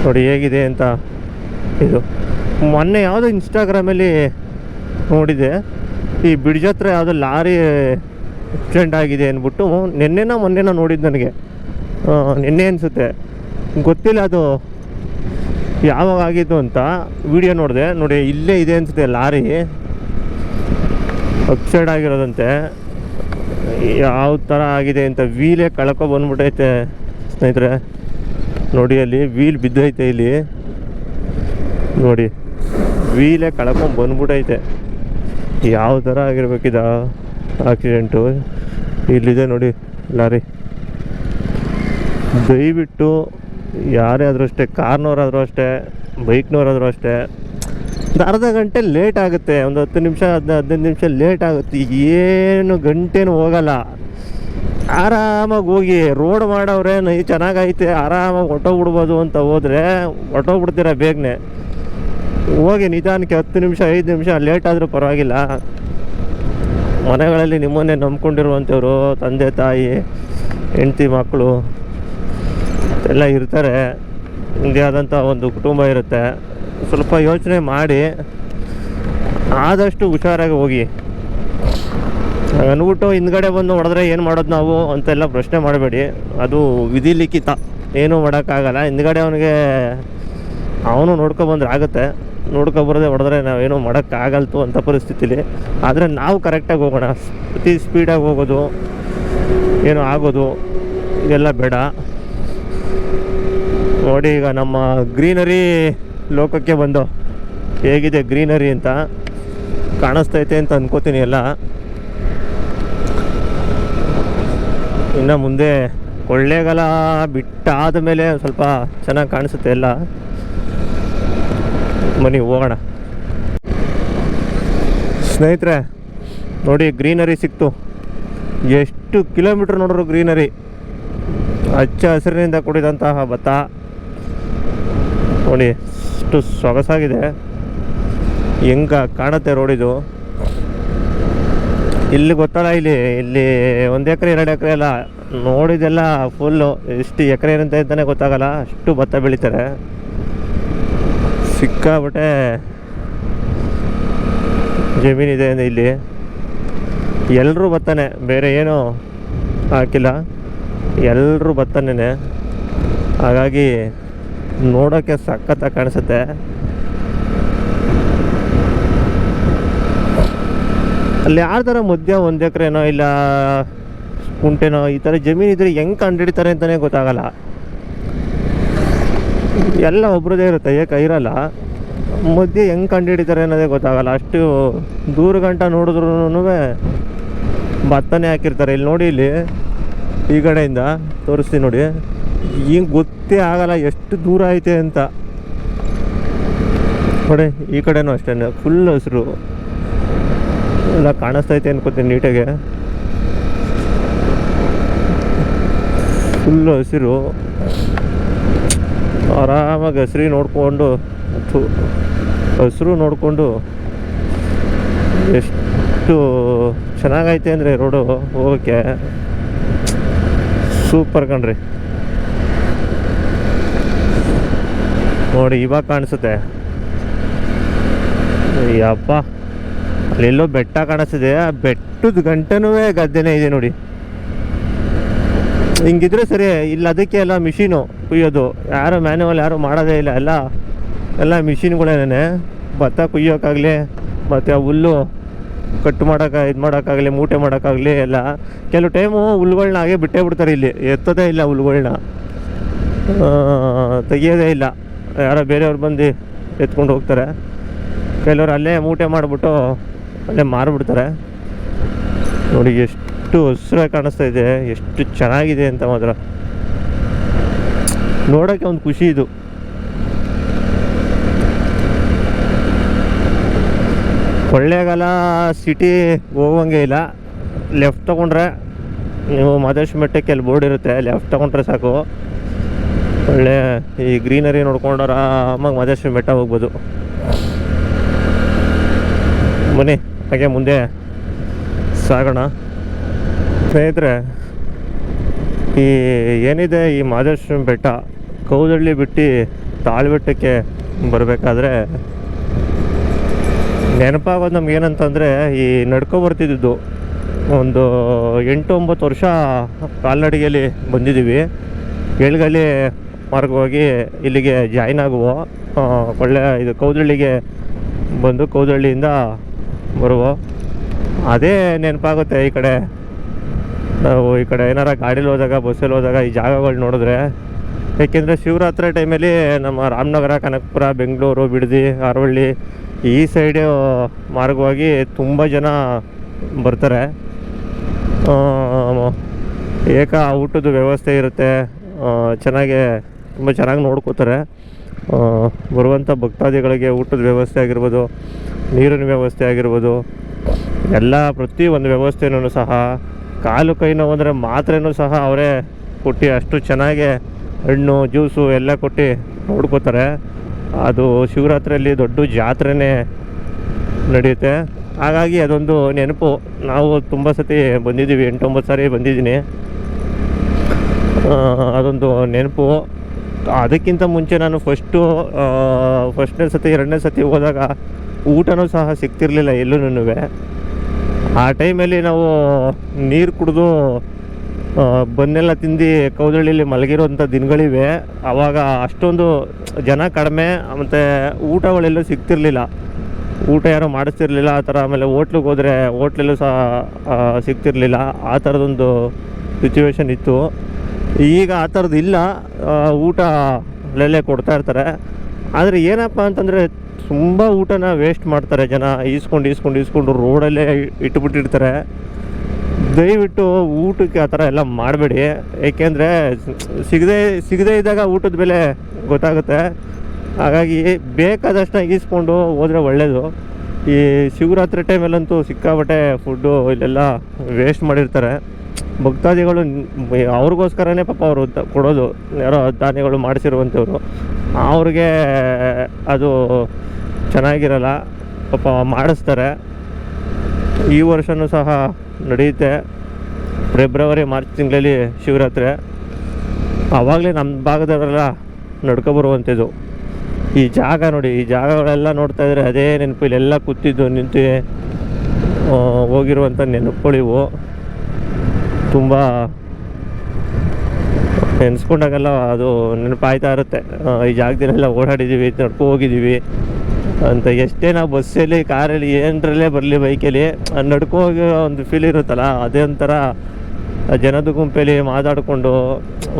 ನೋಡಿ ಹೇಗಿದೆ ಅಂತ. ಇದು ಮೊನ್ನೆ ಯಾವುದೋ ಇನ್ಸ್ಟಾಗ್ರಾಮಲ್ಲಿ ನೋಡಿದೆ, ಈ ಬ್ರಿಡ್ಜ್ ಹತ್ರ ಯಾವುದೋ ಲಾರಿ ಆಕ್ಸಿಡೆಂಟ್ ಆಗಿದೆ ಅಂದ್ಬಿಟ್ಟು. ಮೊನ್ನೆನೋ ನೋಡಿದ್ದು ನನಗೆ, ನಿನ್ನೆ ಅನಿಸುತ್ತೆ, ಗೊತ್ತಿಲ್ಲ ಅದು ಯಾವಾಗ ಆಗಿದ್ದು ಅಂತ. ವಿಡಿಯೋ ನೋಡಿದೆ, ನೋಡಿ ಇಲ್ಲೇ ಇದೆ ಅನಿಸುತ್ತೆ ಲಾರಿ ಆಕ್ಸಿಡೆಂಟ್ ಆಗಿರೋದಂತೆ. ಯಾವ ಥರ ಆಗಿದೆ ಅಂತ, ವೀಲೇ ಬಂದ್ಬಿಟ್ಟೈತೆ ಸ್ನೇಹಿತರೆ. ನೋಡಿ ಅಲ್ಲಿ ವೀಲ್ ಬಿದ್ದೈತೆ, ಇಲ್ಲಿ ನೋಡಿ ವೀಲೇ ಬಂದ್ಬಿಟ್ಟೈತೆ. ಯಾವ ಥರ ಆಗಿರ್ಬೇಕಿದ ಆಕ್ಸಿಡೆಂಟು. ಇಲ್ಲಿದೆ ನೋಡಿ ಲಾರಿ. ದಯವಿಟ್ಟು ಯಾರೇ ಆದರೂ ಅಷ್ಟೇ, ಕಾರ್ನವರಾದರೂ ಅಷ್ಟೇ, ಬೈಕ್ನವರಾದರೂ ಅಷ್ಟೇ, ಒಂದು ಅರ್ಧ ಗಂಟೆ ಲೇಟ್ ಆಗುತ್ತೆ, ಒಂದು 10 ನಿಮಿಷ 15 ನಿಮಿಷ ಲೇಟ್ ಆಗುತ್ತೆ, ಏನು ಗಂಟೆನೂ ಹೋಗಲ್ಲ. ಆರಾಮಾಗಿ ಹೋಗಿ, ರೋಡ್ ಮಾಡವ್ರೆ ಚೆನ್ನಾಗೈತೆ, ಆರಾಮಾಗಿ ಹೊಟ್ಟೋಗ್ಬಿಡ್ಬೋದು ಅಂತ ಹೋದರೆ ಹೊಟ್ಟೋಗ್ಬಿಡ್ತೀರ ಬೇಗನೆ. ಹೋಗಿ ನಿಧಾನಕ್ಕೆ 10 ನಿಮಿಷ 5 ನಿಮಿಷ ಲೇಟ್ ಆದರೂ ಪರವಾಗಿಲ್ಲ. ಮನೆಗಳಲ್ಲಿ ನಿಮ್ಮನ್ನೇ ನಂಬ್ಕೊಂಡಿರುವಂಥವ್ರು, ತಂದೆ ತಾಯಿ, ಹೆಂಡತಿ ಮಕ್ಕಳು ಎಲ್ಲ ಇರ್ತಾರೆ. ನಿಮ್ಮದೇ ಆದಂಥ ಒಂದು ಕುಟುಂಬ ಇರುತ್ತೆ. ಸ್ವಲ್ಪ ಯೋಚನೆ ಮಾಡಿ ಆದಷ್ಟು ಹುಷಾರಾಗಿ ಹೋಗಿ. ಅಂದ್ಬಿಟ್ಟು ಹಿಂದ್ಗಡೆ ಬಂದು ಹೊಡೆದ್ರೆ ಏನು ಮಾಡೋದು ನಾವು ಅಂತೆಲ್ಲ ಪ್ರಶ್ನೆ ಮಾಡಬೇಡಿ. ಅದು ವಿಧಿ ಲಿಖಿತ, ಏನೂ ಮಾಡೋಕ್ಕಾಗಲ್ಲ. ಹಿಂದ್ಗಡೆ ಅವನು ನೋಡ್ಕೊಬಂದ್ರೆ ಆಗುತ್ತೆ, ನೋಡ್ಕೊಬರದೆ ಹೊಡೆದ್ರೆ ನಾವೇನು ಮಾಡೋಕ್ಕಾಗಲ್ತು ಅಂಥ ಪರಿಸ್ಥಿತಿಲಿ. ಆದರೆ ನಾವು ಕರೆಕ್ಟಾಗಿ ಹೋಗೋಣ. ಅತಿ ಸ್ಪೀಡಾಗಿ ಹೋಗೋದು, ಏನೋ ಆಗೋದು ಇದೆಲ್ಲ ಬೇಡ. ನೋಡಿ ಈಗ ನಮ್ಮ ಗ್ರೀನರಿ ಲೋಕಕ್ಕೆ ಬಂದು ಹೇಗಿದೆ ಗ್ರೀನರಿ ಅಂತ ಕಾಣಿಸ್ತೈತೆ ಅಂತ ಅನ್ಕೋತೀನಿ. ಎಲ್ಲ ಇನ್ನು ಮುಂದೆ ಕೊಳ್ಳೇಗಾಲ ಬಿಟ್ಟಾದ ಮೇಲೆ ಸ್ವಲ್ಪ ಚೆನ್ನಾಗಿ ಕಾಣಿಸುತ್ತೆ ಎಲ್ಲ. ಬನ್ನಿ ಹೋಗೋಣ ಸ್ನೇಹಿತರೆ. ನೋಡಿ ಗ್ರೀನರಿ ಸಿಕ್ತು. ಎಷ್ಟು ಕಿಲೋಮೀಟ್ರ್ ನೋಡ್ರು ಗ್ರೀನರಿ. ಹಚ್ಚ ಹಸಿರಿನಿಂದ ಕೂಡಿದಂತಹ ಭತ್ತ ನೋಡಿ ಎಷ್ಟು ಸೊಗಸಾಗಿದೆ. ಹೆಂಗ ಕಾಣುತ್ತೆ ರೋಡಿದು. ಇಲ್ಲಿ ಗೊತ್ತಲ್ಲ, ಇಲ್ಲಿ 1 ಎಕರೆ 2 ಎಕರೆ ಎಲ್ಲ ನೋಡಿದೆಲ್ಲ ಫುಲ್ಲು. ಎಷ್ಟು ಎಕರೆ ಏನಂತ ಅಂತಾನೆ ಗೊತ್ತಾಗಲ್ಲ, ಅಷ್ಟು ಭತ್ತ ಬೆಳೀತಾರೆ. ಸಿಕ್ಕಾಬಿಟ್ಟೆ ಜಮೀನಿದೆ ಇಲ್ಲಿ. ಎಲ್ಲರೂ ಭತ್ತನೇ, ಬೇರೆ ಏನೂ ಹಾಕಿಲ್ಲ, ಎಲ್ಲರೂ ಭತ್ತನೇ. ಹಾಗಾಗಿ ನೋಡೋಕ್ಕೆ ಸಖತ್ತಾಗಿ ಕಾಣಿಸುತ್ತೆ. ಅಲ್ಲಿ ಯಾರ ಥರ ಮಧ್ಯ 1 ಎಕರೆನೋ ಇಲ್ಲ ಕುಂಟೆನೋ ಈ ಥರ ಜಮೀನಿದ್ರೆ ಹೆಂಗೆ ಕಂಡುಹಿಡಿತಾರೆ ಅಂತಲೇ ಗೊತ್ತಾಗಲ್ಲ. ಎಲ್ಲ ಒಬ್ರದೇ ಇರುತ್ತೆ, ಇರಲ್ಲ. ಮಧ್ಯೆ ಹೆಂಗೆ ಕಂಡುಹಿಡಿತಾರೆ ಅನ್ನೋದೇ ಗೊತ್ತಾಗಲ್ಲ. ಅಷ್ಟು ದೂರ ಗಂಟ ನೋಡಿದ್ರೂ ಭತ್ತನೇ ಹಾಕಿರ್ತಾರೆ. ಇಲ್ಲಿ ನೋಡಿ, ಇಲ್ಲಿ ಈ ಕಡೆಯಿಂದ ತೋರಿಸ್ತೀನಿ ನೋಡಿ. ಈಗ ಗೊತ್ತೇ ಆಗಲ್ಲ ಎಷ್ಟು ದೂರ ಐತೆ ಅಂತ. ನೋಡಿ ಈ ಕಡೆನೂ ಅಷ್ಟೇ, ಫುಲ್ ಹಸಿರು ಎಲ್ಲ ಕಾಣಿಸ್ತೈತೆ ಅನ್ಕೋತೀನಿ ನೀಟಾಗೆ. ಫುಲ್ಲು ಹಸಿರು. ಆರಾಮಾಗಿ ಹಸಿರು ನೋಡಿಕೊಂಡು ಎಷ್ಟು ಚೆನ್ನಾಗೈತೆ ಅಂದರೆ ರೋಡು ಹೋಗೋಕ್ಕೆ ಸೂಪರ್ ಕಣ್ರಿ. ನೋಡಿ ಇವಾಗ ಕಾಣಿಸುತ್ತೆ. ಯಪ್ಪ, ಅಲ್ಲೆಲ್ಲೋ ಬೆಟ್ಟ ಕಾಣಿಸ್ತಿದೆ. ಆ ಬೆಟ್ಟದ ಗಂಟನೂ ಗದ್ದೆನೇ ಇದೆ ನೋಡಿ. ಹಿಂಗಿದ್ರೆ ಸರಿ. ಇಲ್ಲ ಅದಕ್ಕೆ ಎಲ್ಲ ಮಿಷಿನು ಕುಯ್ಯೋದು, ಯಾರು ಮ್ಯಾನ್ಯುವಲ್ ಯಾರು ಮಾಡೋದೇ ಇಲ್ಲ. ಎಲ್ಲ ಮಿಷಿನ್ಗಳೇನೆ. ಭತ್ತ ಕುಯ್ಯೋಕ್ಕಾಗಲಿ, ಮತ್ತು ಹುಲ್ಲು ಕಟ್ ಮಾಡೋಕ್ಕಾಗಲಿ, ಮೂಟೆ ಮಾಡೋಕ್ಕಾಗಲಿ ಎಲ್ಲ. ಕೆಲವು ಟೈಮು ಹುಲ್ಗಳನ್ನ ಹಾಗೆ ಬಿಟ್ಟೇ ಬಿಡ್ತಾರೆ. ಇಲ್ಲಿ ಎತ್ತೋದೇ ಇಲ್ಲ, ಹುಲ್ಗಳನ್ನ ತೆಗಿಯೋದೇ ಇಲ್ಲ. ಯಾರೋ ಬೇರೆಯವ್ರು ಬಂದು ಎತ್ಕೊಂಡು ಹೋಗ್ತಾರೆ. ಕೆಲವರು ಅಲ್ಲೇ ಮೂಟೆ ಮಾಡಿಬಿಟ್ಟು ಅಲ್ಲೇ ಮಾರಿಬಿಡ್ತಾರೆ. ನೋಡಿ ಎಷ್ಟು ಹಸಿರಾಗಿ ಕಾಣಿಸ್ತಾ ಇದೆ, ಎಷ್ಟು ಚೆನ್ನಾಗಿದೆ ಅಂತ ಮಾತ್ರ. ನೋಡೋಕ್ಕೆ ಒಂದು ಖುಷಿ ಇದು. ಕೊಳ್ಳೇಗಾಲ ಸಿಟಿ ಹೋಗೋಂಗೆ ಇಲ್ಲ. ಲೆಫ್ಟ್ ತೊಗೊಂಡ್ರೆ ನೀವು ಮಹದೇಶ್ವರ ಬೆಟ್ಟಕ್ಕೆ ಅಲ್ಲಿ ಬೋರ್ಡ್ ಇರುತ್ತೆ, ಲೆಫ್ಟ್ ತೊಗೊಂಡ್ರೆ ಸಾಕು. ಒಳ್ಳೆ ಈ ಗ್ರೀನರಿ ನೋಡ್ಕೊಂಡ್ರೆ ಆರಾಮಾಗಿ ಮಹದೇಶ್ವರ ಬೆಟ್ಟ ಹೋಗ್ಬೋದು. ಬನ್ನಿ ಹಾಗೆ ಮುಂದೆ ಸಾಗೋಣ ಸ್ನೇಹಿತರೆ. ಈ ಏನಿದೆ ಈ ಮಹದೇಶ್ವರ ಬೆಟ್ಟ, ಕೌದಳ್ಳಿ ಬಿಟ್ಟು ತಾಳ್ಬೆಟ್ಟಕ್ಕೆ ಬರಬೇಕಾದ್ರೆ ನೆನಪಾಗೋದು ನಮ್ಗೆ ಏನಂತಂದರೆ, ಈ ಬರ್ತಿದ್ದು ಒಂದು 8-9 ವರ್ಷ ಕಾಲ್ನಡಿಗೆಯಲ್ಲಿ ಬಂದಿದ್ದೀವಿ. ಎಳ್ಗಲ್ಲಿ ಮಾರ್ಗವಾಗಿ ಇಲ್ಲಿಗೆ ಜಾಯ್ನ್ ಆಗುವ ಒಳ್ಳೆ ಇದು ಕೌದಳ್ಳಿಗೆ ಬಂದು ಕೌದಳ್ಳಿಯಿಂದ ಬರುವ ಅದೇ ನೆನಪಾಗುತ್ತೆ. ಈ ಕಡೆ ನಾವು ಈ ಕಡೆ ಏನಾರ ಗಾಡೀಲಿ ಹೋದಾಗ, ಬಸ್ಸಲ್ಲಿ ಹೋದಾಗ ಈ ಜಾಗಗಳು ನೋಡಿದ್ರೆ, ಏಕೆಂದರೆ ಶಿವರಾತ್ರಿ ಟೈಮಲ್ಲಿ ನಮ್ಮ ರಾಮನಗರ, ಕನಕಪುರ, ಬೆಂಗಳೂರು, ಬಿಡದಿ, ಹಾರೋಹಳ್ಳಿ ಈ ಸೈಡು ಮಾರ್ಗವಾಗಿ ತುಂಬ ಜನ ಬರ್ತಾರೆ. ಊಟದ ವ್ಯವಸ್ಥೆ ಇರುತ್ತೆ, ತುಂಬ ಚೆನ್ನಾಗಿ ನೋಡ್ಕೋತಾರೆ. ಬರುವಂಥ ಭಕ್ತಾದಿಗಳಿಗೆ ಊಟದ ವ್ಯವಸ್ಥೆ ಆಗಿರ್ಬೋದು, ನೀರಿನ ವ್ಯವಸ್ಥೆ ಆಗಿರ್ಬೋದು, ಎಲ್ಲ ಪ್ರತಿಯೊಂದು ವ್ಯವಸ್ಥೆನೂ ಸಹ, ಕಾಲು ಕೈ ನೋವು ಅಂದರೆ ಮಾತ್ರೆನೂ ಸಹ ಅವರೇ ಕೊಟ್ಟು ಅಷ್ಟು ಚೆನ್ನಾಗಿ ಹಣ್ಣು, ಜ್ಯೂಸು ಎಲ್ಲ ಕೊಟ್ಟು ನೋಡ್ಕೋತಾರೆ. ಅದು ಶಿವರಾತ್ರಿಯಲ್ಲಿ ದೊಡ್ಡ ಜಾತ್ರೆನೇ ನಡೆಯುತ್ತೆ. ಹಾಗಾಗಿ ಅದೊಂದು ನೆನಪು. ನಾವು ತುಂಬ ಸತಿ ಬಂದಿದ್ದೀವಿ, 8-9 ಸಾರಿ ಬಂದಿದ್ದೀನಿ. ಅದೊಂದು ನೆನಪು. ಅದಕ್ಕಿಂತ ಮುಂಚೆ ನಾನು ಫಸ್ಟ್ನೇ ಸತಿ, 2ನೇ ಸತಿ ಹೋದಾಗ ಊಟನೂ ಸಹ ಸಿಗ್ತಿರ್ಲಿಲ್ಲ ಎಲ್ಲೂ. ಆ ಟೈಮಲ್ಲಿ ನಾವು ನೀರು ಕುಡಿದು ಬನ್ನೆಲ್ಲ ತಿಂದು ಕೌದಳ್ಳಿಲಿ ಮಲಗಿರೋಂಥ ದಿನಗಳಿವೆ. ಆವಾಗ ಅಷ್ಟೊಂದು ಜನ ಕಡಿಮೆ, ಮತ್ತು ಊಟಗಳೆಲ್ಲೂ ಸಿಗ್ತಿರ್ಲಿಲ್ಲ, ಊಟ ಯಾರೂ ಮಾಡಿಸ್ತಿರ್ಲಿಲ್ಲ ಆ ಥರ. ಆಮೇಲೆ ಹೋಟ್ಲಿಗೆ ಹೋದರೆ ಹೋಟ್ಲಲ್ಲೂ ಸಹ ಸಿಗ್ತಿರ್ಲಿಲ್ಲ. ಆ ಥರದೊಂದು ಸಿಚುವೇಶನ್ ಇತ್ತು. ಈಗ ಆ ಥರದ್ದು ಇಲ್ಲ, ಊಟ ಅಲ್ಲಲ್ಲೇ ಕೊಡ್ತಾಯಿರ್ತಾರೆ. ಆದರೆ ಏನಪ್ಪ ಅಂತಂದರೆ, ತುಂಬ ಊಟನ ವೇಸ್ಟ್ ಮಾಡ್ತಾರೆ ಜನ. ಈಸ್ಕೊಂಡು ರೋಡಲ್ಲೇ ಇಟ್ಬಿಟ್ಟಿರ್ತಾರೆ. ದಯವಿಟ್ಟು ಊಟಕ್ಕೆ ಆ ಥರ ಎಲ್ಲ ಮಾಡಬೇಡಿ. ಏಕೆಂದರೆ ಸಿಗದೇ ಇದ್ದಾಗ ಊಟದ ಬೆಲೆ ಗೊತ್ತಾಗುತ್ತೆ. ಹಾಗಾಗಿ ಬೇಕಾದಷ್ಟು ಈಸ್ಕೊಂಡು ಹೋದರೆ ಒಳ್ಳೆಯದು. ಈ ಶಿವರಾತ್ರಿ ಟೈಮಲ್ಲಂತೂ ಸಿಕ್ಕಾಬಟ್ಟೆ ಫುಡ್ಡು ಇಲ್ಲೆಲ್ಲ ವೇಸ್ಟ್ ಮಾಡಿರ್ತಾರೆ ಭಕ್ತಾದಿಗಳು. ಅವ್ರಿಗೋಸ್ಕರನೇ ಪಾಪ ಅವರು ಕೊಡೋದು, ಯಾರೋ ದಾನಿಗಳು ಮಾಡಿಸಿರುವಂಥವ್ರು. ಅವ್ರಿಗೆ ಅದು ಚೆನ್ನಾಗಿರಲ್ಲ, ಪಾಪ ಮಾಡಿಸ್ತಾರೆ. ಈ ವರ್ಷವೂ ಸಹ ನಡೆಯುತ್ತೆ ಫೆಬ್ರವರಿ, ಮಾರ್ಚ್ ತಿಂಗಳಲ್ಲಿ ಶಿವರಾತ್ರಿ. ಆವಾಗಲೇ ನಮ್ಮ ಭಾಗದವರೆಲ್ಲ ನಡ್ಕೊಬರುವಂಥದ್ದು. ಈ ಜಾಗ ನೋಡಿ, ಈ ಜಾಗಗಳೆಲ್ಲ ನೋಡ್ತಾ ಇದ್ರೆ ಅದೇ ನೆನಪು. ಇಲ್ಲೆಲ್ಲ ಕೂತಿದ್ದು ನಿಂತು ಹೋಗಿರುವಂಥ ನೆನಪುಗಳಿವು. ತುಂಬ ನೆನೆಸ್ಕೊಂಡಾಗೆಲ್ಲ ಅದು ನೆನಪಾಯ್ತಾ ಇರುತ್ತೆ. ಈ ಜಾಗದಲ್ಲೆಲ್ಲ ಓಡಾಡಿದ್ದೀವಿ, ನಡ್ಕೊ ಹೋಗಿದ್ದೀವಿ ಅಂತ. ಎಷ್ಟೇ ನಾವು ಬಸ್ಸಲ್ಲಿ, ಕಾರಲ್ಲಿ, ಏನರಲ್ಲೇ ಬರಲಿ, ಬೈಕಲ್ಲಿ ನಡ್ಕೊ ಹೋಗೋ ಒಂದು ಫೀಲ್ ಇರುತ್ತಲ್ಲ, ಅದೇ ಒಂಥರ ಜನದ ಗುಂಪಲ್ಲಿ ಮಾತಾಡಿಕೊಂಡು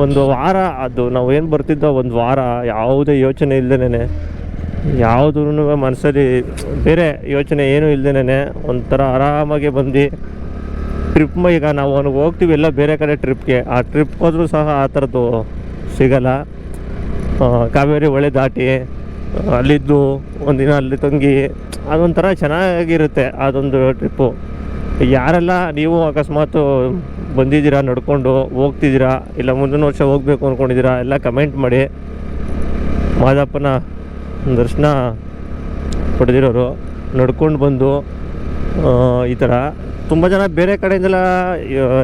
ಒಂದು ವಾರ, ಅದು ನಾವು ಏನು ಬರ್ತಿದ್ದೋ ಒಂದು ವಾರ ಯಾವುದೇ ಯೋಚನೆ ಇಲ್ಲದೇನೆ, ಯಾವುದೂ ಮನಸ್ಸಲ್ಲಿ ಬೇರೆ ಯೋಚನೆ ಏನೂ ಇಲ್ಲದೇನೆ ಒಂಥರ ಆರಾಮಾಗಿ ಬಂದು ಟ್ರಿಪ್. ಈಗ ನಾವು ಹೋಗ್ತೀವಿ ಎಲ್ಲ ಬೇರೆ ಕಡೆ ಟ್ರಿಪ್ಗೆ, ಆ ಟ್ರಿಪ್ ಹೋದ್ರೂ ಸಹ ಆ ಥರದ್ದು ಸಿಗಲ್ಲ. ಕಾವೇರಿ ಹೊಳೆ ದಾಟಿ ಅಲ್ಲಿದ್ದು ಒಂದಿನ ಅಲ್ಲಿ ತಂಗಿ, ಅದೊಂಥರ ಚೆನ್ನಾಗಿರುತ್ತೆ ಅದೊಂದು ಟ್ರಿಪ್ಪು. ಯಾರೆಲ್ಲ ನೀವು ಅಕಸ್ಮಾತು ಬಂದಿದ್ದೀರಾ, ನಡ್ಕೊಂಡು ಹೋಗ್ತಿದ್ದೀರಾ, ಇಲ್ಲ ಮುಂದಿನ ವರ್ಷ ಹೋಗಬೇಕು ಅಂದ್ಕೊಂಡಿದ್ದೀರಾ, ಎಲ್ಲ ಕಮೆಂಟ್ ಮಾಡಿ. ಮಾದಪ್ಪನ ದರ್ಶನ ಪಡೆದಿರೋರು ನಡ್ಕೊಂಡು ಬಂದು ಈ ಥರ ತುಂಬ ಜನ ಬೇರೆ ಕಡೆಯಿಂದೆಲ್ಲ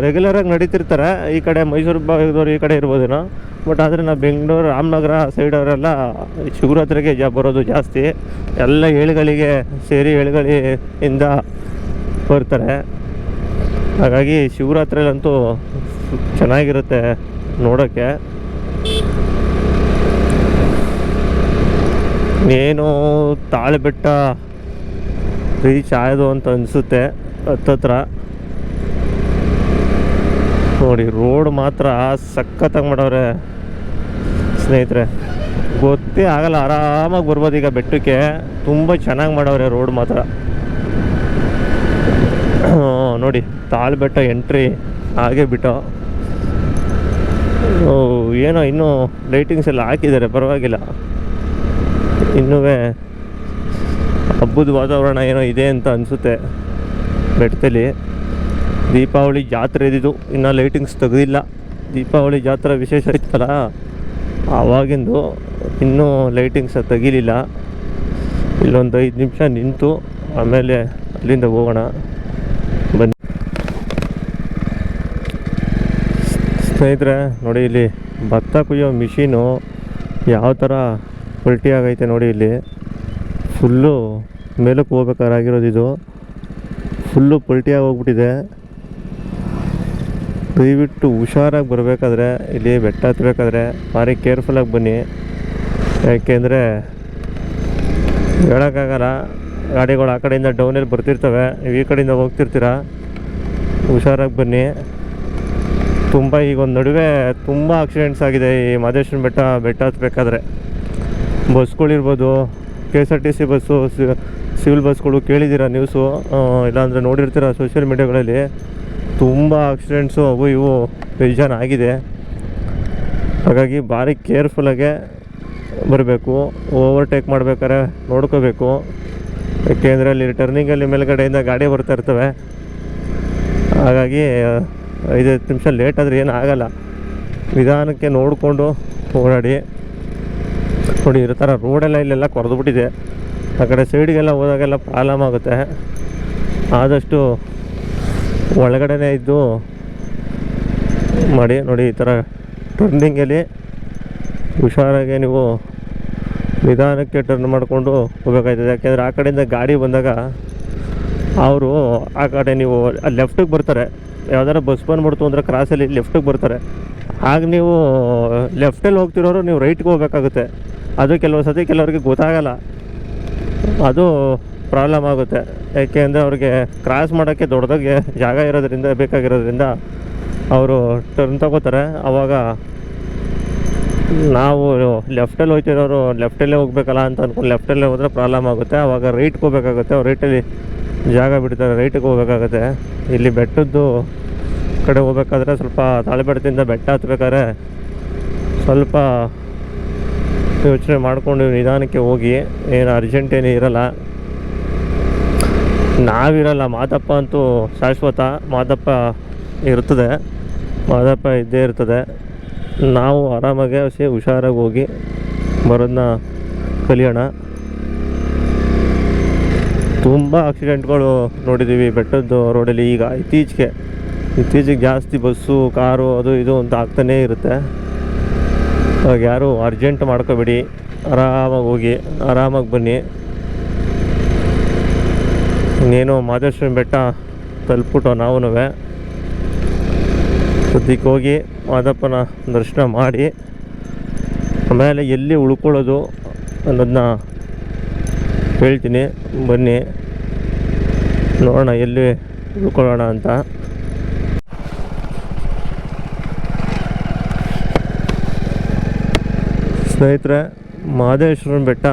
ರೆಗ್ಯುಲರಾಗಿ ನಡೀತಿರ್ತಾರೆ. ಈ ಕಡೆ ಮೈಸೂರು ಭಾಗದವ್ರು ಈ ಕಡೆ ಇರ್ಬೋದೇನೋ, ಬಟ್ ಆದರೆ ನಾವು ಬೆಂಗಳೂರು, ರಾಮನಗರ ಸೈಡವರೆಲ್ಲ ಶಿವರಾತ್ರಿಗೆ ಬರೋದು ಜಾಸ್ತಿ. ಎಲ್ಲ ಏಳುಗಳಿಗೆ ಸೇರಿ ಏಳುಗಳಿಂದ ಬರ್ತಾರೆ. ಹಾಗಾಗಿ ಶಿವರಾತ್ರಿಯಲ್ಲಂತೂ ಚೆನ್ನಾಗಿರುತ್ತೆ ನೋಡೋಕ್ಕೆ. ಏನು ತಾಳಿಬೆಟ್ಟ ರೀಚ್ ಆಯೋದು ಅಂತ ಅನಿಸುತ್ತೆ ಹತ್ತತ್ರ. ನೋಡಿ, ರೋಡ್ ಮಾತ್ರ ಸಖತ್ತಾಗಿ ಮಾಡವ್ರೆ ಸ್ನೇಹಿತರೆ. ಗೊತ್ತೇ ಆಗಲ್ಲ, ಆರಾಮಾಗಿ ಬರ್ಬೋದು ಈಗ ಬೆಟ್ಟಕ್ಕೆ. ತುಂಬ ಚೆನ್ನಾಗಿ ಮಾಡವ್ರೆ ರೋಡ್ ಮಾತ್ರ. ನೋಡಿ, ತಾಳಿಬೆಟ್ಟ ಎಂಟ್ರಿ ಹಾಗೆ ಬಿಟ್ಟು ಏನೋ ಇನ್ನೂ ಲೈಟಿಂಗ್ಸ್ ಎಲ್ಲ ಹಾಕಿದ್ದಾರೆ, ಪರವಾಗಿಲ್ಲ. ಇನ್ನೂ ಹಬ್ಬದ ವಾತಾವರಣ ಏನೋ ಇದೆ ಅಂತ ಅನಿಸುತ್ತೆ ಬೆಟ್ಟದಲ್ಲಿ. ದೀಪಾವಳಿ ಜಾತ್ರೆ ಇದ್ದಿದ್ದು, ಇನ್ನೂ ಲೈಟಿಂಗ್ಸ್ ತೆಗೆದಿಲ್ಲ. ದೀಪಾವಳಿ ಜಾತ್ರೆ ವಿಶೇಷ ಇತ್ತಲ್ಲ ಆವಾಗಿಂದು, ಇನ್ನೂ ಲೈಟಿಂಗ್ಸ್ ತೆಗಿಲಿಲ್ಲ. ಇಲ್ಲೊಂದು 5 ನಿಮಿಷ ನಿಂತು ಆಮೇಲೆ ಅಲ್ಲಿಂದ ಹೋಗೋಣ ಬನ್ನಿ ಸ್ನೇಹಿತರೆ. ನೋಡಿ, ಇಲ್ಲಿ ಭತ್ತ ಕುಯ್ಯೋ ಮಿಷಿನು ಯಾವ ಥರ ಪಲ್ಟಿ ಆಗೈತೆ ನೋಡಿ. ಇಲ್ಲಿ ಫುಲ್ಲು ಮೇಲಕ್ಕೆ ಹೋಗ್ಬೇಕಾಗಿರೋದು, ಇದು ಫುಲ್ಲು ಪಲ್ಟಿಯಾಗಿ ಹೋಗ್ಬಿಟ್ಟಿದೆ. ದಯವಿಟ್ಟು ಹುಷಾರಾಗಿ ಬರಬೇಕಾದ್ರೆ, ಇಲ್ಲಿ ಬೆಟ್ಟ ಹತ್ತಬೇಕಾದ್ರೆ ಭಾರಿ ಕೇರ್ಫುಲ್ಲಾಗಿ ಬನ್ನಿ. ಯಾಕೆಂದರೆ ಹೇಳೋಕ್ಕಾಗಲ್ಲ, ಗಾಡಿಗಳು ಆ ಕಡೆಯಿಂದ ಡೌನಲ್ಲಿ ಬರ್ತಿರ್ತವೆ, ನೀವು ಈ ಕಡೆಯಿಂದ ಹೋಗ್ತಿರ್ತೀರ. ಹುಷಾರಾಗಿ ಬನ್ನಿ. ತುಂಬ ಈಗ ಒಂದು ನಡುವೆ ತುಂಬ ಆಕ್ಸಿಡೆಂಟ್ಸ್ ಆಗಿದೆ ಈ ಮಹದೇಶ್ವರನ ಬೆಟ್ಟ ಹತ್ತಬೇಕಾದ್ರೆ. ಬಸ್ಗಳಿರ್ಬೋದು, KSRTC ಬಸ್ಸು, ಸಿವಿಲ್ ಬಸ್ಗಳು ಕೇಳಿದ್ದೀರ ನ್ಯೂಸು, ಇಲ್ಲಾಂದರೆ ನೋಡಿರ್ತೀರ ಸೋಷಿಯಲ್ ಮೀಡಿಯಾಗಳಲ್ಲಿ. ತುಂಬ ಆಕ್ಸಿಡೆಂಟ್ಸು ಅವು ಇವು ಬೇಜಾನ್ ಆಗಿದೆ. ಹಾಗಾಗಿ ಭಾರಿ ಕೇರ್ಫುಲ್ಲಾಗೆ ಬರಬೇಕು. ಓವರ್ಟೇಕ್ ಮಾಡ್ಬೇಕಾದ್ರೆ ನೋಡ್ಕೋಬೇಕು. ಯಾಕೆಂದರೆ ಅಲ್ಲಿ ಟರ್ನಿಂಗಲ್ಲಿ ಮೇಲ್ಗಡೆಯಿಂದ ಗಾಡಿ ಬರ್ತಾ ಇರ್ತವೆ. ಹಾಗಾಗಿ 5-10 ನಿಮಿಷ ಲೇಟ್ ಆದರೆ ಏನೂ ಆಗಲ್ಲ. ನಿಧಾನಕ್ಕೆ ನೋಡಿಕೊಂಡು ಓಡಾಡಿ. ನೋಡಿ ಇರೋ ಥರ ರೋಡೆಲ್ಲ ಇಲ್ಲೆಲ್ಲ ಕೊರೆದ್ಬಿಟ್ಟಿದೆ. ಆ ಕಡೆ ಸೈಡಿಗೆಲ್ಲ ಹೋದಾಗೆಲ್ಲ ಪ್ರಾಬ್ಲಮ್ ಆಗುತ್ತೆ. ಆದಷ್ಟು ಒಳಗಡೆನೇ ಇದ್ದು ಮಾಡಿ. ನೋಡಿ ಈ ಥರ ಟರ್ನಿಂಗಲ್ಲಿ ಹುಷಾರಾಗಿ ನೀವು ನಿಧಾನಕ್ಕೆ ಟರ್ನ್ ಮಾಡಿಕೊಂಡು ಹೋಗ್ಬೇಕಾಯ್ತದೆ. ಯಾಕೆಂದರೆ ಆ ಕಡೆಯಿಂದ ಗಾಡಿ ಬಂದಾಗ ಅವರು ಆ ಕಡೆ ನೀವು ಲೆಫ್ಟಿಗೆ ಬರ್ತಾರೆ. ಯಾವ್ದಾರ ಬಸ್ ಬಂದ್ಬಿಡ್ತು ಅಂದರೆ ಕ್ರಾಸಲ್ಲಿ ಲೆಫ್ಟಿಗೆ ಬರ್ತಾರೆ. ಆಗ ನೀವು ಲೆಫ್ಟಲ್ಲಿ ಹೋಗ್ತಿರೋರು ನೀವು ರೈಟ್ಗೆ ಹೋಗ್ಬೇಕಾಗುತ್ತೆ. ಅದು ಕೆಲವ್ರಿಗೆ ಗೊತ್ತಾಗಲ್ಲ, ಅದು ಪ್ರಾಬ್ಲಮ್ ಆಗುತ್ತೆ. ಯಾಕೆಂದರೆ ಅವ್ರಿಗೆ ಕ್ರಾಸ್ ಮಾಡೋಕ್ಕೆ ದೊಡ್ಡದಾಗಿ ಜಾಗ ಇರೋದ್ರಿಂದ ಬೇಕಾಗಿರೋದ್ರಿಂದ ಅವರು ಟರ್ನ್ ತಗೋತಾರೆ. ಆವಾಗ ನಾವು ಲೆಫ್ಟಲ್ಲಿ ಹೋಗ್ತಿರೋರು ಲೆಫ್ಟಲ್ಲೇ ಹೋಗ್ಬೇಕಲ್ಲ ಅಂತ ಅಂದ್ಕೊಂಡು ಲೆಫ್ಟಲ್ಲೇ ಹೋದರೆ ಪ್ರಾಬ್ಲಮ್ ಆಗುತ್ತೆ. ಆವಾಗ ರೈಟ್ಗೆ ಹೋಗ್ಬೇಕಾಗುತ್ತೆ. ಅವ್ರು ರೈಟಲ್ಲಿ ಜಾಗ ಬಿಡ್ತಾರೆ, ರೈಟಿಗೆ ಹೋಗ್ಬೇಕಾಗುತ್ತೆ. ಇಲ್ಲಿ ಬೆಟ್ಟದ್ದು ಕಡೆ ಹೋಗ್ಬೇಕಾದ್ರೆ ಸ್ವಲ್ಪ ತಾಳಿಬೆಟ್ಟದಿಂದ ಬೆಟ್ಟ ಹತ್ಬೇಕಾದ್ರೆ ಸ್ವಲ್ಪ ಯೋಚನೆ ಮಾಡಿಕೊಂಡು ನಿಧಾನಕ್ಕೆ ಹೋಗಿ. ಏನು ಅರ್ಜೆಂಟ್ ಏನೂ ಇರಲ್ಲ, ನಾವಿರಲ್ಲ. ಮಾದಪ್ಪ ಅಂತೂ ಶಾಶ್ವತ, ಮಾದಪ್ಪ ಇರ್ತದೆ, ಮಾದಪ್ಪ ಇದ್ದೇ ಇರ್ತದೆ. ನಾವು ಆರಾಮಾಗಿ ಹುಷಾರಾಗಿ ಹೋಗಿ ಬರೋದನ್ನ ಕಲಿಯೋಣ. ತುಂಬ ಆಕ್ಸಿಡೆಂಟ್ಗಳು ನೋಡಿದ್ದೀವಿ ಬೆಟ್ಟದ್ದು ರೋಡಲ್ಲಿ. ಈಗ ಇತ್ತೀಚೆಗೆ ಜಾಸ್ತಿ ಬಸ್ಸು, ಕಾರು ಅದು ಇದು ಅಂತ ಆಗ್ತಾನೇ ಇರುತ್ತೆ. ಇವಾಗ ಯಾರು ಅರ್ಜೆಂಟ್ ಮಾಡ್ಕೋಬೇಡಿ, ಆರಾಮಾಗಿ ಹೋಗಿ ಆರಾಮಾಗಿ ಬನ್ನಿ. ಇನ್ನೇನು ಮಹದೇಶ್ವರನ ಬೆಟ್ಟ ತಲುಪಿಬಿಟ್ಟು ನಾವು ಸದ್ಯಕ್ಕೆ ಹೋಗಿ ಮಾದಪ್ಪನ ದರ್ಶನ ಮಾಡಿ ಆಮೇಲೆ ಎಲ್ಲಿ ಉಳ್ಕೊಳ್ಳೋದು ಅನ್ನೋದನ್ನ ಹೇಳ್ತೀನಿ. ಬನ್ನಿ ನೋಡೋಣ ಎಲ್ಲಿ ಉಳ್ಕೊಳ್ಳೋಣ ಅಂತ. ಸ್ನೇಹಿತರೆ, ಮಹದೇಶ್ವರನ ಬೆಟ್ಟ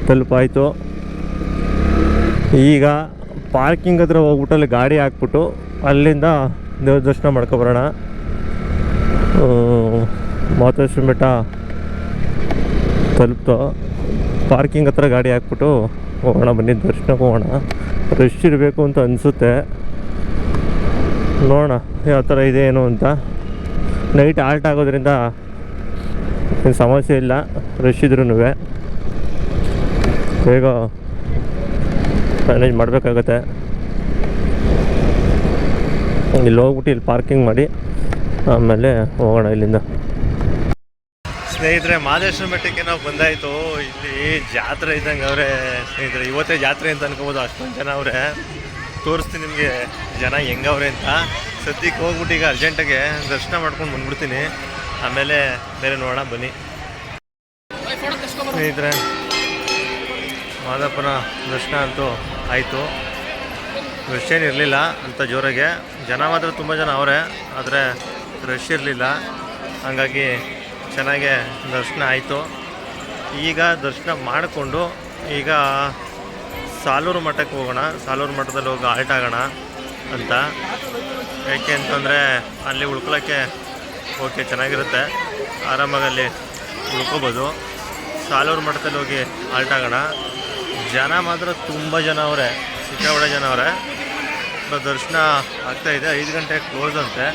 ತಲುಪಾಯಿತು. ಈಗ ಪಾರ್ಕಿಂಗ್ ಹತ್ರ ಹೋಗ್ಬಿಟ್ಟು ಅಲ್ಲಿ ಗಾಡಿ ಹಾಕ್ಬಿಟ್ಟು ಅಲ್ಲಿಂದ ದೇವ್ರ ದರ್ಶನ ಮಾಡ್ಕೊಬರೋಣ. ಮಹದೇಶ್ವರನ ಬೆಟ್ಟ ತಲುಪ್ತು. ಪಾರ್ಕಿಂಗ್ ಹತ್ರ ಗಾಡಿ ಹಾಕ್ಬಿಟ್ಟು ಹೋಗೋಣ, ಬನ್ನಿ ದರ್ಶನಕ್ಕೆ ಹೋಗೋಣ. ರಶ್ ಇರಬೇಕು ಅಂತ ಅನಿಸುತ್ತೆ, ನೋಡೋಣ ಯಾವ ಥರ ಇದೆ ಏನು ಅಂತ. ನೈಟ್ ಆಲ್ಟ್ ಆಗೋದ್ರಿಂದ ಏನು ಸಮಸ್ಯೆ ಇಲ್ಲ, ರಶ್ ಇದ್ರೂ ಬೇಗ ಮ್ಯಾನೇಜ್ ಮಾಡಬೇಕಾಗತ್ತೆ. ಇಲ್ಲಿ ಹೋಗ್ಬಿಟ್ಟು ಇಲ್ಲಿ ಪಾರ್ಕಿಂಗ್ ಮಾಡಿ ಆಮೇಲೆ ಹೋಗೋಣ ಇಲ್ಲಿಂದ. ಸ್ನೇಹಿತರೆ, ಮಹದೇಶ್ವರನ ಬೆಟ್ಟಕ್ಕೆ ನಾವು ಬಂದಾಯಿತು. ಇಲ್ಲಿ ಜಾತ್ರೆ ಇದ್ದಂಗೆ ಅವರೇ ಸ್ನೇಹಿತರೆ. ಇವತ್ತೇ ಜಾತ್ರೆ ಅಂತ ಅನ್ಕೋಬೋದು, ಅಷ್ಟೊಂದು ಜನ ಅವರೇ. ತೋರಿಸ್ತೀನಿ ನಿಮಗೆ ಜನ ಹೆಂಗವ್ರೆ ಅಂತ. ಸದ್ಯಕ್ಕೆ ಹೋಗ್ಬಿಟ್ಟು ಈಗ ಅರ್ಜೆಂಟಾಗೆ ದರ್ಶನ ಮಾಡ್ಕೊಂಡು ಬಂದ್ಬಿಡ್ತೀನಿ, ಆಮೇಲೆ ಬೇರೆ ನೋಡೋಣ ಬನ್ನಿ. ಸ್ನೇಹಿತರೆ, ಮಾದಪ್ಪನ ದರ್ಶನ ಅಂತೂ ಆಯಿತು. ರಶ್ ಏನಿರಲಿಲ್ಲ ಅಂತ ಜೋರಾಗೆ. ಜನ ಮಾತ್ರ ತುಂಬ ಜನ ಅವರೇ, ಆದರೆ ರಶ್ ಇರಲಿಲ್ಲ. ಹಾಗಾಗಿ ಚೆನ್ನಾಗೆ ದರ್ಶನ ಆಯಿತು. ಈಗ ದರ್ಶನ ಮಾಡಿಕೊಂಡು ಈಗ ಸಾಲೂರು ಮಠಕ್ಕೆ ಹೋಗೋಣ. ಸಾಲೂರು ಮಠದಲ್ಲಿ ಹೋಗಿ ಆಲ್ಟ್ ಆಗೋಣ ಅಂತ. ಯಾಕೆ ಅಂತಂದರೆ ಅಲ್ಲಿ ಉಳ್ಕೊಳ್ಳೋಕ್ಕೆ ಓಕೆ ಚೆನ್ನಾಗಿರುತ್ತೆ, ಆರಾಮಾಗಿ ಅಲ್ಲಿ ಉಳ್ಕೋಬೋದು. ಸಾಲೂರು ಮಠದಲ್ಲಿ ಹೋಗಿ ಆಲ್ಟ್ ಆಗೋಣ. ಜನ ಮಾತ್ರ ತುಂಬ ಜನ ಅವರೇ, ಸಿಕ್ಕಾಪಟ್ಟೆ ಜನ ಅವರೇ. ದರ್ಶನ ಆಗ್ತಾಯಿದೆ. 5 ಗಂಟೆಗೆ ಕ್ಲೋಸ್ ಅಂತೆ,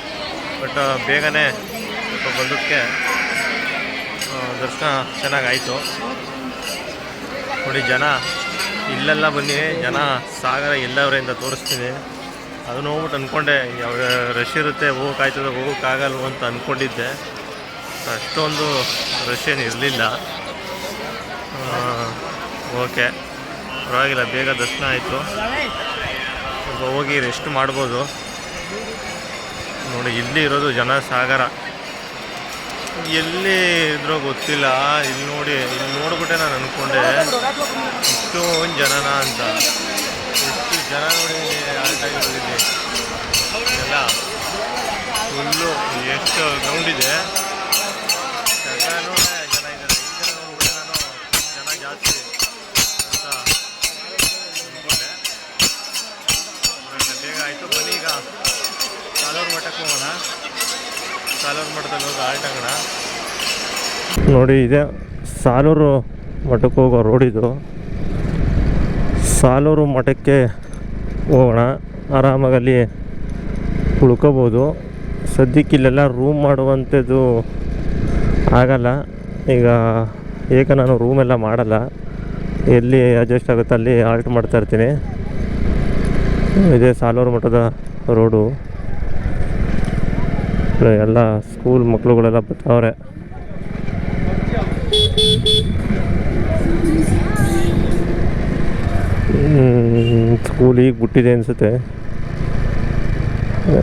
ಬಟ್ ಬೇಗನೆ ಬಂದಕ್ಕೆ ದರ್ಶನ ಚೆನ್ನಾಗಾಯಿತು. ನೋಡಿ ಜನ ಇಲ್ಲೆಲ್ಲ ಬನ್ನಿ, ಜನ ಸಾಗರ ಎಲ್ಲವರೇ ಅಂತ ತೋರಿಸ್ತೀನಿ. ಅದನ್ನು ಹೋಗ್ಬಿಟ್ಟು ಅಂದ್ಕೊಂಡೆ ಯಾವ ರಶ್ ಇರುತ್ತೆ, ಹೋಗೋಕ್ಕಾಗಲ್ವ ಅಂತ ಅಂದ್ಕೊಂಡಿದ್ದೆ. ಅಷ್ಟೊಂದು ರಶ್ ಏನು ಇರಲಿಲ್ಲ. ಓಕೆ, ಪರವಾಗಿಲ್ಲ, ಬೇಗ ದರ್ಶನ ಆಯಿತು. ಸ್ವಲ್ಪ ಹೋಗಿ ರೆಸ್ಟ್ ಮಾಡ್ಬೋದು. ನೋಡಿ, ಇಲ್ಲಿ ಇರೋದು ಜನ ಸಾಗರ. ಎಲ್ಲಿ ಇದ್ರೋ ಗೊತ್ತಿಲ್ಲ. ಇಲ್ಲಿ ನೋಡಿ, ಇಲ್ಲಿ ನೋಡ್ಬಿಟ್ಟೆ ನಾನು ಅಂದ್ಕೊಂಡೆ ಇಷ್ಟೊಂದು ಜನನ ಅಂತ. ಎಷ್ಟು ಜನ ನೋಡಿ ಆಲ್ಟಾಗಿರೋದಿಲ್ಲಿ ಎಲ್ಲ ಫುಲ್ಲು. ಎಷ್ಟು ಗ್ರೌಂಡ್ ಇದೆ, ಜನ ಇದ್ದಾರೆ. ಈ ಜನ ನೋಡ್ಬಿಟ್ಟೆ ನಾನು ಜನ ಜಾಸ್ತಿ ಅಂತ ಅಂದ್ಕೊಂಡೆ. ಬೇಗ ಆಯಿತು. ಬನ್ನಿ ಈಗ ಸಾಲೂರು ಮಠಕ್ಕೆ ಹೋಗೋಣ. ಸಾಲೂರು ಮಠದಲ್ಲಿ ಹೋಗಿ ಆಲ್ಟಾಗೋಣ. ನೋಡಿ, ಇದೆ ಸಾಲೂರು ಮಠಕ್ಕೆ ಹೋಗೋ ರೋಡ್ ಇದು. ಸಾಲೂರು ಮಠಕ್ಕೆ ಹೋಗೋಣ. ಆರಾಮಾಗಲ್ಲಿ ಉಳ್ಕೋಬೋದು. ಸದ್ಯಕ್ಕೆ ಇಲ್ಲೆಲ್ಲ ರೂಮ್ ಮಾಡುವಂಥದ್ದು ಆಗಲ್ಲ ಈಗ. ಏಕೆ ನಾನು ರೂಮೆಲ್ಲ ಮಾಡಲ್ಲ, ಎಲ್ಲಿ ಅಡ್ಜಸ್ಟ್ ಆಗುತ್ತೆ ಅಲ್ಲಿ ಆಲ್ಟ್ ಮಾಡ್ತಾಯಿರ್ತೀನಿ. ಇದೇ ಸಾಲೂರು ಮಠದ ರೋಡು. ಎಲ್ಲ ಸ್ಕೂಲ್ ಮಕ್ಕಳುಗಳೆಲ್ಲ ಬರ್ತಾವ್ರೆ. ಸ್ಕೂಲ್ ಈಗ ಬಿಟ್ಟಿದೆ ಅನಿಸುತ್ತೆ,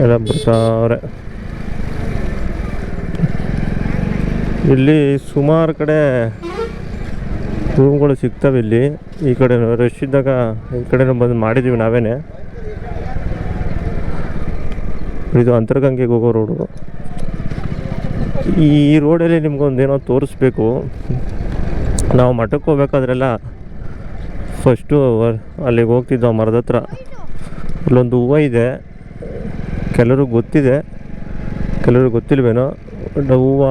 ಎಲ್ಲ ಬರ್ತಾವ್ರೆ. ಇಲ್ಲಿ ಸುಮಾರು ಕಡೆ ರೂಮ್ಗಳು ಸಿಗ್ತವೆ. ಇಲ್ಲಿ ಈ ಕಡೆ ರಶ್ ಇದ್ದಾಗ ಈ ಕಡೆನೂ ಬಂದು ಮಾಡಿದ್ದೀವಿ ನಾವೇನೆ. ಇದು ಅಂತರಗಂಗೆಗೆ ಹೋಗೋ ರೋಡು. ಈ ರೋಡಲ್ಲಿ ನಿಮ್ಗೊಂದೇನೋ ತೋರಿಸ್ಬೇಕು. ನಾವು ಮಠಕ್ಕೆ ಹೋಗ್ಬೇಕಾದ್ರೆಲ್ಲ ಫಸ್ಟು ಅಲ್ಲಿಗೆ ಹೋಗ್ತಿದ್ದೋ ಮರದ ಹತ್ರ. ಅಲ್ಲೊಂದು ಹೂವು ಇದೆ, ಕೆಲವ್ರಿಗೆ ಗೊತ್ತಿದೆ, ಕೆಲವ್ರಿಗೆ ಗೊತ್ತಿಲ್ವೇನೋ. ಹೂವು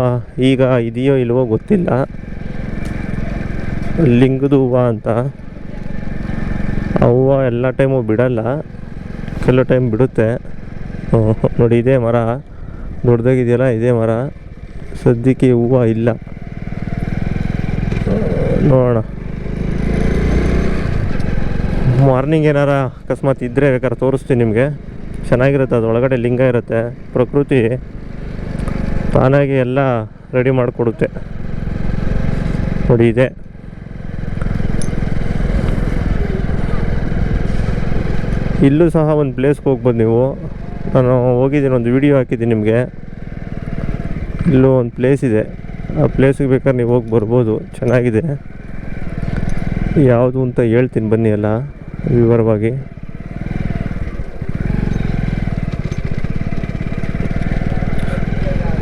ಈಗ ಇದೆಯೋ ಇಲ್ವೋ ಗೊತ್ತಿಲ್ಲ. ಲಿಂಗದ ಹೂವು ಅಂತ. ಆ ಹೂವು ಎಲ್ಲ ಟೈಮು ಬಿಡಲ್ಲ, ಕೆಲವು ಟೈಮ್ ಬಿಡುತ್ತೆ. ನೋಡಿ, ಇದೇ ಮರ ದೊಡ್ಡದಾಗಿದೆಯಲ್ಲ, ಇದೇ ಮರ. ಸದ್ಯಕ್ಕೆ ಹೂವು ಇಲ್ಲ, ನೋಡೋಣ. ಮಾರ್ನಿಂಗ್ ಏನಾರ ಅಕಸ್ಮಾತ್ ಇದ್ದರೆ ಬೇಕಾದ್ರೆ ತೋರಿಸ್ತೀನಿ ನಿಮಗೆ. ಚೆನ್ನಾಗಿರುತ್ತೆ. ಅದು ಒಳಗಡೆ ಲಿಂಗ ಇರುತ್ತೆ. ಪ್ರಕೃತಿ ತಾನಾಗಿ ಎಲ್ಲ ರೆಡಿ ಮಾಡಿಕೊಡುತ್ತೆ. ನೋಡಿ, ಇದೆ. ಇಲ್ಲೂ ಸಹ ಒಂದು ಪ್ಲೇಸ್ಗೆ ಹೋಗ್ಬೋದು ನೀವು. ನಾನು ಹೋಗಿದ್ದೀನಿ, ಒಂದು ವಿಡಿಯೋ ಹಾಕಿದ್ದೀನಿ ನಿಮಗೆ. ಇಲ್ಲೂ ಒಂದು ಪ್ಲೇಸ್ ಇದೆ. ಆ ಪ್ಲೇಸಿಗೆ ಬೇಕಾದ್ರೆ ನೀವು ಹೋಗಿ ಬರ್ಬೋದು, ಚೆನ್ನಾಗಿದೆ. ಯಾವುದು ಅಂತ ಹೇಳ್ತೀನಿ ಬನ್ನಿ ಎಲ್ಲ ವಿವರವಾಗಿ.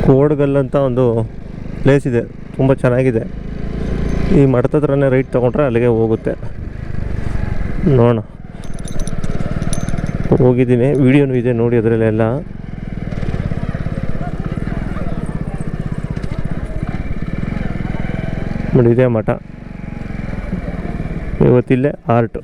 ಕೋಡ್ಗಲ್ ಅಂತ ಒಂದು ಪ್ಲೇಸ್ ಇದೆ, ತುಂಬ ಚೆನ್ನಾಗಿದೆ. ಈ ಮಠದ ಹತ್ರನೇ ರೈಟ್ ತೊಗೊಂಡ್ರೆ ಅಲ್ಲಿಗೆ ಹೋಗುತ್ತೆ. ನೋಡೋಣ, ಹೋಗಿದ್ದೀನಿ, ವಿಡಿಯೋನೂ ಇದೆ ನೋಡಿ ಅದರಲ್ಲೆಲ್ಲ. ನೋಡಿ, ಇದೇ ಮಠ. ಇವತ್ತಿಲ್ಲೇ ಆರ್ಟು.